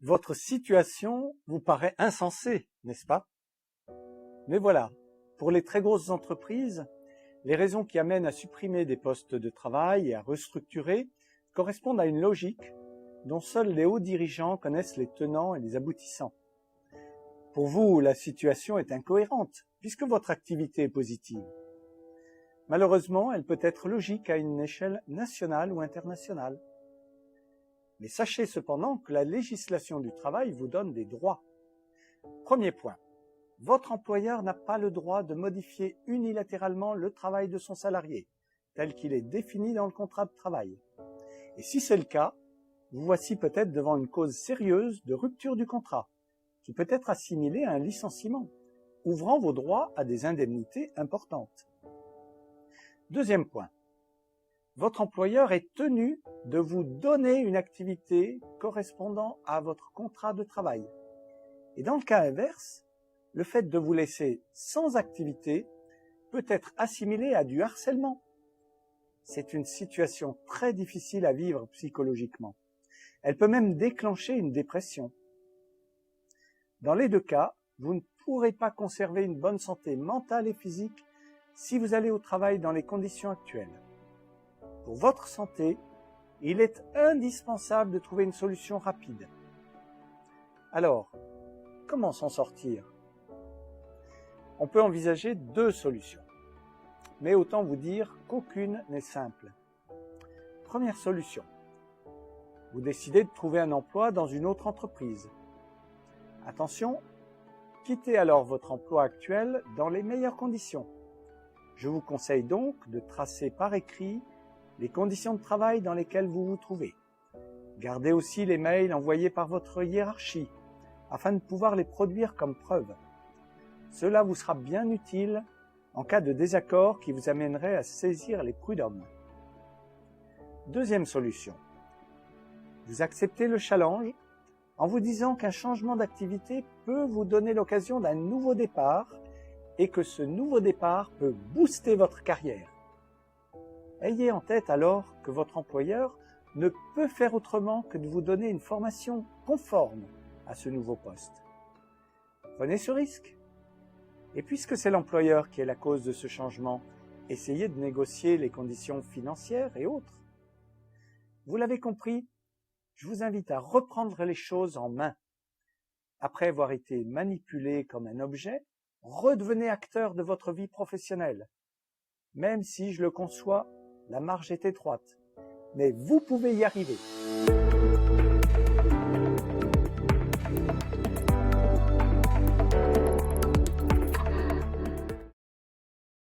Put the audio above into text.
Votre situation vous paraît insensée, n'est-ce pas? Mais voilà, pour les très grosses entreprises, les raisons qui amènent à supprimer des postes de travail et à restructurer correspondent à une logique dont seuls les hauts dirigeants connaissent les tenants et les aboutissants. Pour vous, la situation est incohérente, puisque votre activité est positive. Malheureusement, elle peut être logique à une échelle nationale ou internationale. Mais sachez cependant que la législation du travail vous donne des droits. Premier point, votre employeur n'a pas le droit de modifier unilatéralement le travail de son salarié, tel qu'il est défini dans le contrat de travail. Et si c'est le cas, vous voici peut-être devant une cause sérieuse de rupture du contrat, qui peut être assimilée à un licenciement, ouvrant vos droits à des indemnités importantes. Deuxième point, votre employeur est tenu de vous donner une activité correspondant à votre contrat de travail. Et dans le cas inverse, le fait de vous laisser sans activité peut être assimilé à du harcèlement. C'est une situation très difficile à vivre psychologiquement. Elle peut même déclencher une dépression. Dans les deux cas, vous ne pourrez pas conserver une bonne santé mentale et physique si vous allez au travail dans les conditions actuelles. Pour votre santé, il est indispensable de trouver une solution rapide. Alors, comment s'en sortir? On peut envisager deux solutions, mais autant vous dire qu'aucune n'est simple. Première solution, vous décidez de trouver un emploi dans une autre entreprise. Attention, quittez alors votre emploi actuel dans les meilleures conditions. Je vous conseille donc de tracer par écrit les conditions de travail dans lesquelles vous vous trouvez. Gardez aussi les mails envoyés par votre hiérarchie, afin de pouvoir les produire comme preuve. Cela vous sera bien utile en cas de désaccord qui vous amènerait à saisir les prud'hommes. Deuxième solution, vous acceptez le challenge en vous disant qu'un changement d'activité peut vous donner l'occasion d'un nouveau départ et que ce nouveau départ peut booster votre carrière. Ayez en tête alors que votre employeur ne peut faire autrement que de vous donner une formation conforme à ce nouveau poste. Prenez ce risque. Et puisque c'est l'employeur qui est la cause de ce changement, essayez de négocier les conditions financières et autres. Vous l'avez compris, je vous invite à reprendre les choses en main. Après avoir été manipulé comme un objet, redevenez acteur de votre vie professionnelle. Même si, je le conçois, la marge est étroite. Mais vous pouvez y arriver.